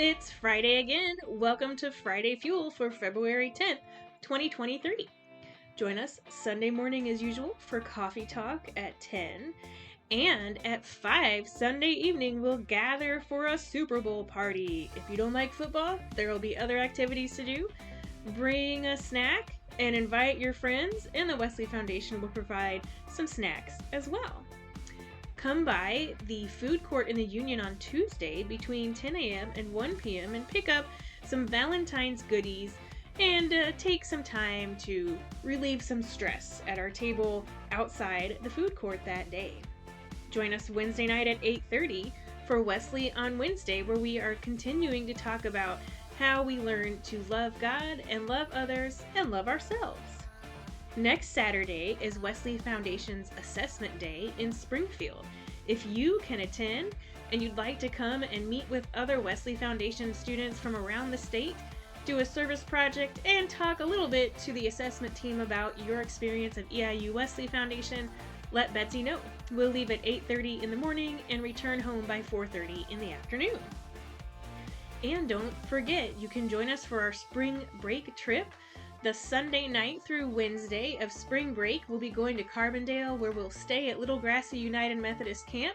It's Friday again. Welcome to Friday Fuel for February 10th, 2023. Join us Sunday morning as usual for coffee talk at 10. And at 5 Sunday evening, we'll gather for a Super Bowl party. If you don't like football, there will be other activities to do. Bring a snack and invite your friends, and the Wesley Foundation will provide some snacks as well. Come by the food court in the Union on Tuesday between 10 a.m. and 1 p.m. and pick up some Valentine's goodies and take some time to relieve some stress at our table outside the food court that day. Join us Wednesday night at 8:30 for Wesley on Wednesday, where we are continuing to talk about how we learn to love God and love others and love ourselves. Next Saturday is Wesley Foundation's Assessment Day in Springfield. If you can attend and you'd like to come and meet with other Wesley Foundation students from around the state, do a service project, and talk a little bit to the assessment team about your experience of EIU Wesley Foundation, let Betsy know. We'll leave at 8:30 in the morning and return home by 4:30 in the afternoon. And don't forget, you can join us for our spring break trip. The Sunday night through Wednesday of spring break, we'll be going to Carbondale, where we'll stay at Little Grassy United Methodist Camp.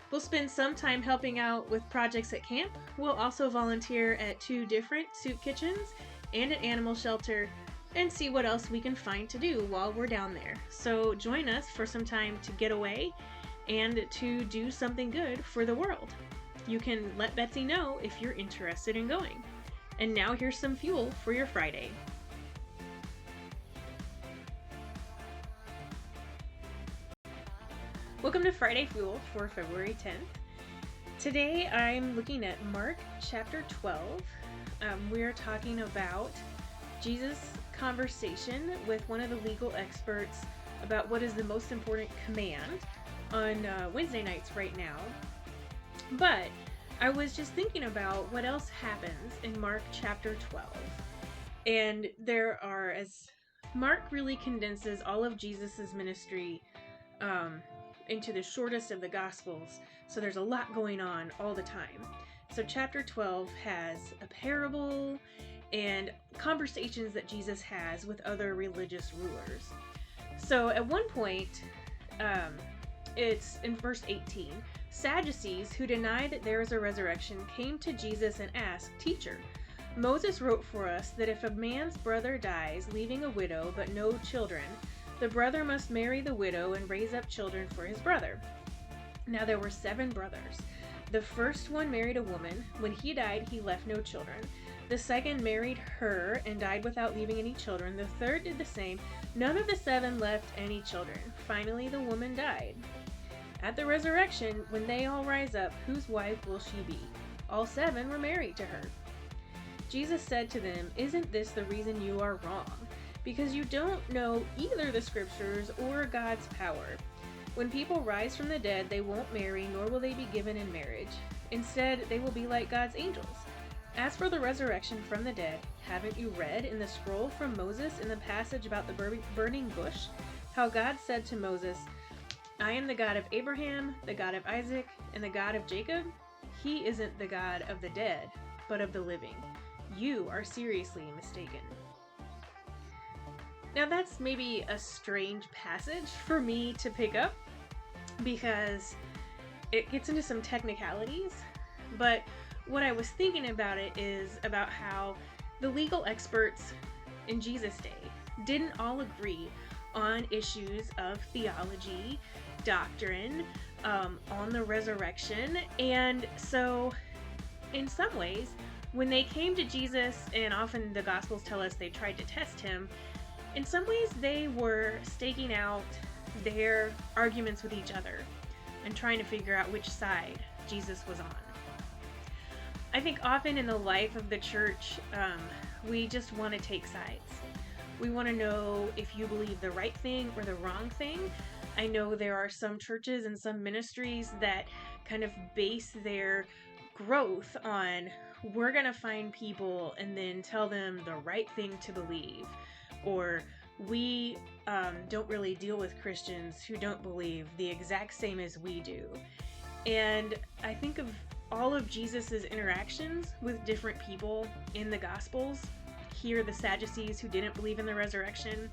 We'll spend some time helping out with projects at camp. We'll also volunteer at 2 different soup kitchens and at animal shelter and see what else we can find to do while we're down there. So join us for some time to get away and to do something good for the world. You can let Betsy know if you're interested in going. And now here's some fuel for your Friday. Welcome to Friday Fuel for February 10th. Today I'm looking at Mark chapter 12. We're talking about Jesus' conversation with one of the legal experts about what is the most important command on Wednesday nights right now. But I was just thinking about what else happens in Mark chapter 12. And as Mark really condenses all of Jesus' ministry into the shortest of the Gospels, so there's a lot going on all the time. So chapter 12 has a parable and conversations that Jesus has with other religious rulers. So at one point, it's in verse 18, Sadducees, who deny that there is a resurrection, came to Jesus and asked, "Teacher, Moses wrote for us that if a man's brother dies, leaving a widow but no children, the brother must marry the widow and raise up children for his brother. Now there were 7 brothers. The first one married a woman. When he died, he left no children. The second married her and died without leaving any children. The third did the same. None of the 7 left any children. Finally, the woman died. At the resurrection, when they all rise up, whose wife will she be? All 7 were married to her." Jesus said to them, "Isn't this the reason you are wrong? Because you don't know either the scriptures or God's power. When people rise from the dead, they won't marry, nor will they be given in marriage. Instead, they will be like God's angels. As for the resurrection from the dead, haven't you read in the scroll from Moses in the passage about the burning bush, how God said to Moses, 'I am the God of Abraham, the God of Isaac, and the God of Jacob'? He isn't the God of the dead, but of the living. You are seriously mistaken." Now that's maybe a strange passage for me to pick up because it gets into some technicalities, but what I was thinking about it is about how the legal experts in Jesus' day didn't all agree on issues of theology, doctrine, on the resurrection, and so in some ways, when they came to Jesus, and often the Gospels tell us they tried to test him, in some ways they were staking out their arguments with each other and trying to figure out which side Jesus was on. I think often in the life of the church, we just want to take sides. We want to know if you believe the right thing or the wrong thing. I know there are some churches and some ministries that kind of base their growth on, we're going to find people and then tell them the right thing to believe. Or we don't really deal with Christians who don't believe the exact same as we do. And I think of all of Jesus's interactions with different people in the Gospels. Here, the Sadducees who didn't believe in the resurrection.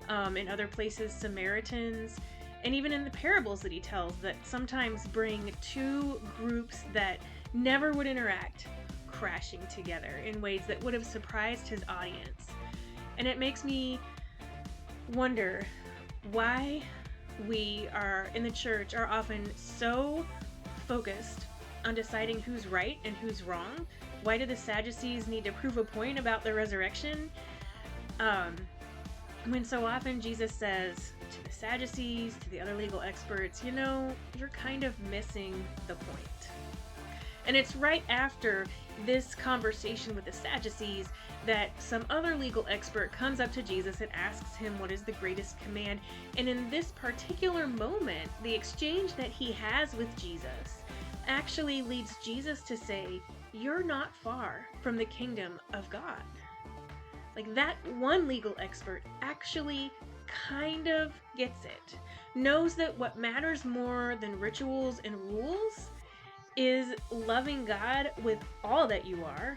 In other places, Samaritans. And even in the parables that he tells, that sometimes bring two groups that never would interact crashing together in ways that would have surprised his audience. And it makes me wonder why we are in the church are often so focused on deciding who's right and who's wrong. Why do the Sadducees need to prove a point about the resurrection? When so often Jesus says to the Sadducees, to the other legal experts, you're kind of missing the point. And it's right after this conversation with the Sadducees that some other legal expert comes up to Jesus and asks him what is the greatest command. And in this particular moment, the exchange that he has with Jesus actually leads Jesus to say, "You're not far from the kingdom of God." Like, that one legal expert actually kind of gets it, knows that what matters more than rituals and rules is loving God with all that you are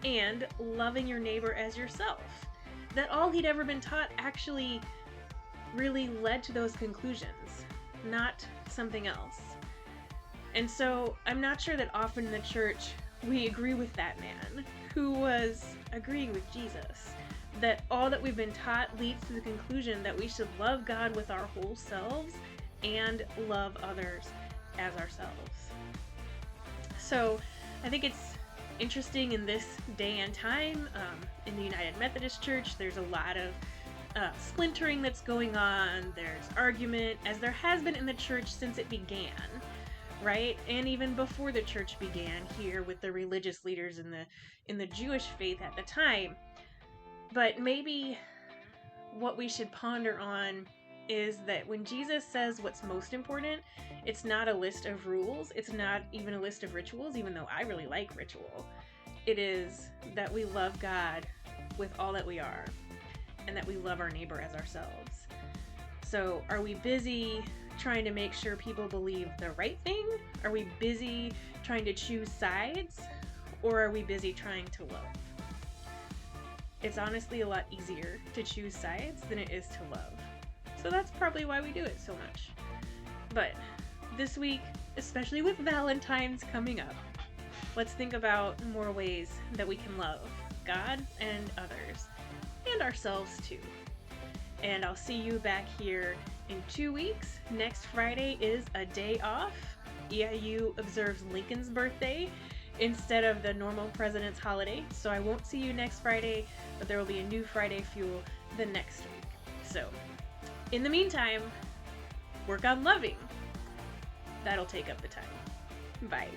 and loving your neighbor as yourself. That all he'd ever been taught actually really led to those conclusions, not something else. And so I'm not sure that often in the church we agree with that man who was agreeing with Jesus, that all that we've been taught leads to the conclusion that we should love God with our whole selves and love others as ourselves. So I think it's interesting in this day and time. In the United Methodist Church, there's a lot of splintering that's going on. There's argument, as there has been in the church since it began, right? And even before the church began here with the religious leaders in the Jewish faith at the time. But maybe what we should ponder on is that when Jesus says what's most important, it's not a list of rules. It's not even a list of rituals, even though I really like ritual. It is that we love God with all that we are and that we love our neighbor as ourselves. So are we busy trying to make sure people believe the right thing? Are we busy trying to choose sides? Or are we busy trying to love? It's honestly a lot easier to choose sides than it is to love. So that's probably why we do it so much. But this week, especially with Valentine's coming up, let's think about more ways that we can love God and others, and ourselves too. And I'll see you back here in 2 weeks. Next Friday is a day off. EIU observes Lincoln's birthday instead of the normal president's holiday. So I won't see you next Friday, but there will be a new Friday Fuel the next week. So in the meantime, work on loving. That'll take up the time. Bye.